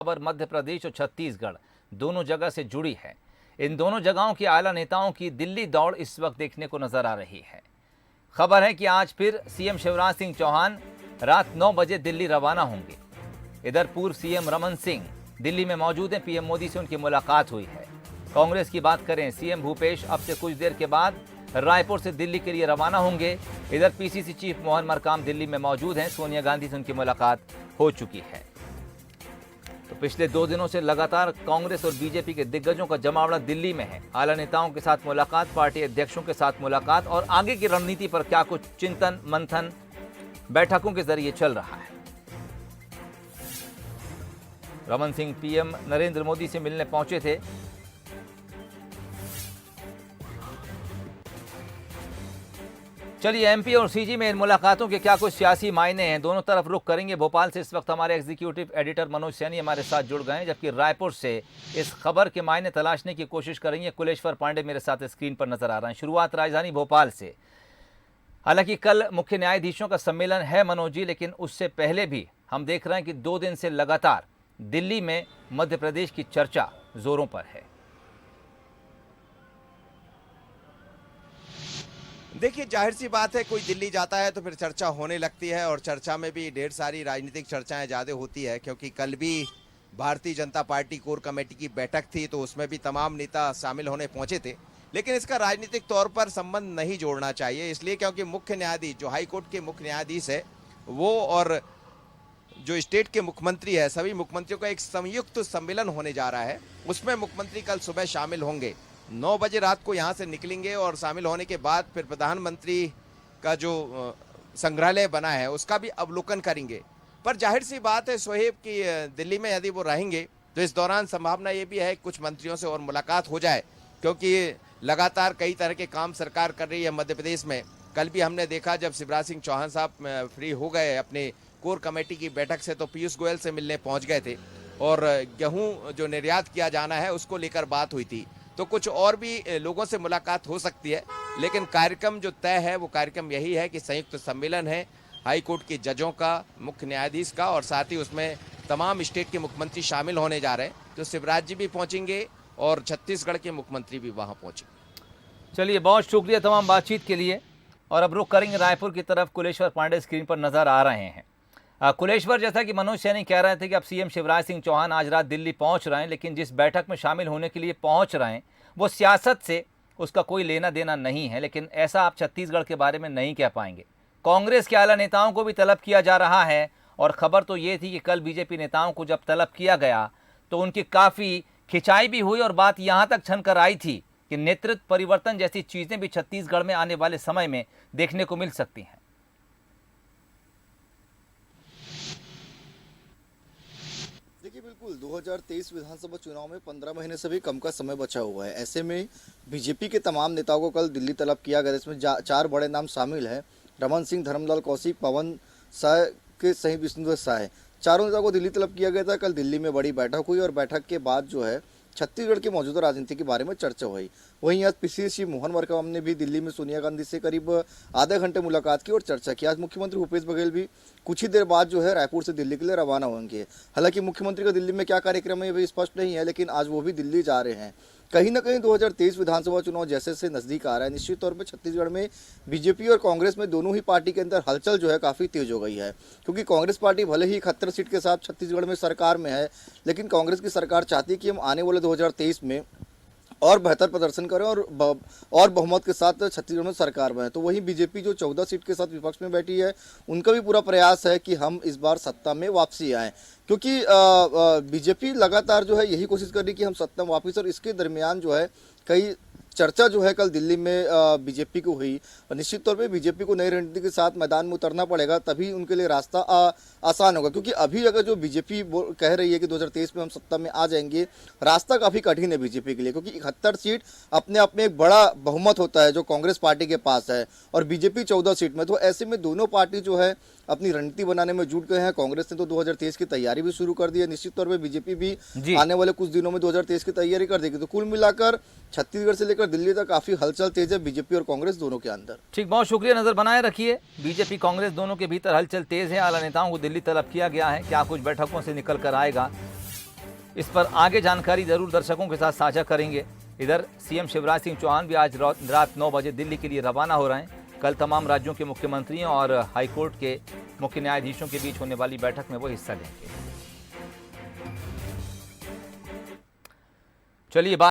खबर मध्य प्रदेश और छत्तीसगढ़ दोनों जगह से जुड़ी है। इन दोनों जगहों के आला नेताओं की दिल्ली दौड़ इस वक्त देखने को नजर आ रही है। खबर है कि आज फिर सीएम शिवराज सिंह चौहान रात 9 बजे दिल्ली रवाना होंगे। इधर पूर्व सीएम रमन सिंह दिल्ली में मौजूद हैं। पीएम मोदी से उनकी मुलाकात हुई है। कांग्रेस की बात करें, सीएम भूपेश अब से कुछ देर के बाद रायपुर से दिल्ली के लिए रवाना होंगे। इधर पीसीसी चीफ मोहन मरकाम दिल्ली में मौजूद हैं। सोनिया गांधी से उनकी मुलाकात हो चुकी है। तो पिछले 2 दिनों से लगातार कांग्रेस और बीजेपी के दिग्गजों का जमावड़ा दिल्ली में है। आला नेताओं के साथ मुलाकात, पार्टी अध्यक्षों के साथ मुलाकात और आगे की रणनीति पर क्या कुछ चिंतन मंथन बैठकों के जरिए चल रहा है। रमन सिंह पीएम नरेंद्र मोदी से मिलने पहुंचे थे। चलिए, एमपी और सीजी में इन मुलाकातों के क्या कुछ सियासी मायने हैं, दोनों तरफ रुख करेंगे। भोपाल से इस वक्त हमारे एग्जीक्यूटिव एडिटर मनोज सैनी हमारे साथ जुड़ गए हैं, जबकि रायपुर से इस खबर के मायने तलाशने की कोशिश करेंगे कुलेश्वर पांडे मेरे साथ स्क्रीन पर नजर आ रहे हैं। शुरुआत राजधानी भोपाल से। हालांकि कल मुख्य न्यायाधीशों का सम्मेलन है मनोज जी, लेकिन उससे पहले भी हम देख रहे हैं कि 2 दिन से लगातार दिल्ली में मध्य प्रदेश की चर्चा जोरों पर है। देखिए, जाहिर सी बात है, कोई दिल्ली जाता है तो फिर चर्चा होने लगती है और चर्चा में भी ढेर सारी राजनीतिक चर्चाएं ज़्यादा होती है, क्योंकि कल भी Bharatiya Janata party core committee की बैठक थी तो उसमें भी तमाम नेता शामिल होने पहुंचे थे। लेकिन इसका राजनीतिक तौर पर संबंध नहीं जोड़ना चाहिए, इसलिए क्योंकि मुख्य न्यायाधीश जो हाई कोर्ट के मुख्य न्यायाधीश है वो और जो स्टेट के मुख्यमंत्री है, सभी मुख्यमंत्रियों का एक संयुक्त सम्मेलन होने जा रहा है। उसमें मुख्यमंत्री कल सुबह शामिल होंगे। 9 बजे रात को यहाँ से निकलेंगे और शामिल होने के बाद फिर प्रधानमंत्री का जो संग्रहालय बना है उसका भी अवलोकन करेंगे। पर जाहिर सी बात है सोहेब कि दिल्ली में यदि वो रहेंगे तो इस दौरान संभावना ये भी है कुछ मंत्रियों से और मुलाकात हो जाए, क्योंकि लगातार कई तरह के काम सरकार कर रही है मध्य प्रदेश में। कल भी हमने देखा जब शिवराज सिंह चौहान साहब फ्री हो गए अपने कोर कमेटी की बैठक से तो पीयूष गोयल से मिलने पहुँच गए थे और गेहूँ जो निर्यात किया जाना है उसको लेकर बात हुई थी। तो कुछ और भी लोगों से मुलाकात हो सकती है, लेकिन कार्यक्रम जो तय है वो कार्यक्रम यही है कि संयुक्त सम्मेलन है हाई कोर्ट के जजों का, मुख्य न्यायाधीश का, और साथ ही उसमें तमाम स्टेट के मुख्यमंत्री शामिल होने जा रहे हैं। तो शिवराज जी भी पहुंचेंगे और छत्तीसगढ़ के मुख्यमंत्री भी वहां पहुंचेंगे। चलिए, बहुत शुक्रिया तमाम बातचीत के लिए। और अब रुख करेंगे रायपुर की तरफ। कुलेश्वर पांडे स्क्रीन पर नजर आ रहे हैं। कुलेश्वर, जैसा कि मनोज सैनी कह रहे थे कि अब सीएम शिवराज सिंह चौहान आज रात दिल्ली पहुंच रहे हैं, लेकिन जिस बैठक में शामिल होने के लिए पहुंच रहे हैं वो सियासत से उसका कोई लेना देना नहीं है। लेकिन ऐसा आप छत्तीसगढ़ के बारे में नहीं कह पाएंगे। कांग्रेस के आला नेताओं को भी तलब किया जा रहा है और खबर तो ये थी कि कल बीजेपी नेताओं को जब तलब किया गया तो उनकी काफ़ी खिंचाई भी हुई और बात यहाँ तक छन कर आई थी कि नेतृत्व परिवर्तन जैसी चीज़ें भी छत्तीसगढ़ में आने वाले समय में देखने को मिल सकती हैं। देखिए, बिल्कुल 2023 विधानसभा चुनाव में 15 महीने से भी कम का समय बचा हुआ है। ऐसे में बीजेपी के तमाम नेताओं को कल दिल्ली तलब किया गया। इसमें 4 बड़े नाम शामिल हैं। रमन सिंह, धर्मलाल कौशिक, पवन शाह के सही विष्णुदेव शाह। चारों नेताओं को दिल्ली तलब किया गया था। कल दिल्ली में बड़ी बैठक हुई और बैठक के बाद जो है छत्तीसगढ़ की मौजूदा राजनीति के बारे में चर्चा हुई। वहीं आज पीसीसी मोहन मरकाम ने भी दिल्ली में सोनिया गांधी से करीब आधे घंटे मुलाकात की और चर्चा की। आज मुख्यमंत्री भूपेश बघेल भी कुछ ही देर बाद जो है रायपुर से दिल्ली के लिए रवाना होंगे। हालांकि मुख्यमंत्री का दिल्ली में क्या कार्यक्रम है ये भी स्पष्ट नहीं है, लेकिन आज वो भी दिल्ली जा रहे हैं। कहीं ना कहीं 2023 विधानसभा चुनाव जैसे से नजदीक आ रहा है, निश्चित तौर पर छत्तीसगढ़ में बीजेपी और कांग्रेस में दोनों ही पार्टी के अंदर हलचल जो है काफ़ी तेज हो गई है। क्योंकि कांग्रेस पार्टी भले ही 71 सीट के साथ छत्तीसगढ़ में सरकार में है, लेकिन कांग्रेस की सरकार चाहती है कि हम आने वाले 2023 में और बेहतर प्रदर्शन करें और बहुमत के साथ छत्तीसगढ़ में सरकार में है। तो वहीं बीजेपी जो 14 सीट के साथ विपक्ष में बैठी है, उनका भी पूरा प्रयास है कि हम इस बार सत्ता में वापसी आएँ, क्योंकि बीजेपी लगातार जो है यही कोशिश कर रही कि हम सत्ता में वापस। और इसके दरमियान जो है कई चर्चा जो है कल दिल्ली में बीजेपी को हुई और निश्चित तौर पे बीजेपी को नई रणनीति के साथ मैदान में उतरना पड़ेगा, तभी उनके लिए रास्ता आसान होगा। क्योंकि अभी अगर जो बीजेपी कह रही है कि 2023 में हम सत्ता में आ जाएंगे, रास्ता काफ़ी कठिन है बीजेपी के लिए, क्योंकि 71 सीट अपने आप में एक बड़ा बहुमत होता है जो कांग्रेस पार्टी के पास है और बीजेपी 14 सीट में। तो ऐसे में दोनों पार्टी जो है अपनी रणनीति बनाने में जुट गए हैं। कांग्रेस ने तो 2023 की तैयारी भी शुरू कर दी है। निश्चित तौर पर बीजेपी भी आने वाले कुछ दिनों में 2023 की तैयारी कर देगी। तो कुल मिलाकर छत्तीसगढ़ से लेकर दिल्ली तक काफी हलचल तेज है बीजेपी और कांग्रेस दोनों के अंदर। ठीक, बहुत शुक्रिया, नजर बनाए रखिए। बीजेपी कांग्रेस दोनों के भीतर हलचल तेज है। आला नेताओं को दिल्ली तलब किया गया है। क्या कुछ बैठकों से निकल कर आएगा इस पर आगे जानकारी जरूर दर्शकों के साथ साझा करेंगे। इधर सीएम शिवराज सिंह चौहान भी आज रात 9 बजे दिल्ली के लिए रवाना हो रहे हैं। कल तमाम राज्यों के मुख्यमंत्रियों और हाईकोर्ट के मुख्य न्यायाधीशों के बीच होने वाली बैठक में वो हिस्सा लेंगे। चलिए बात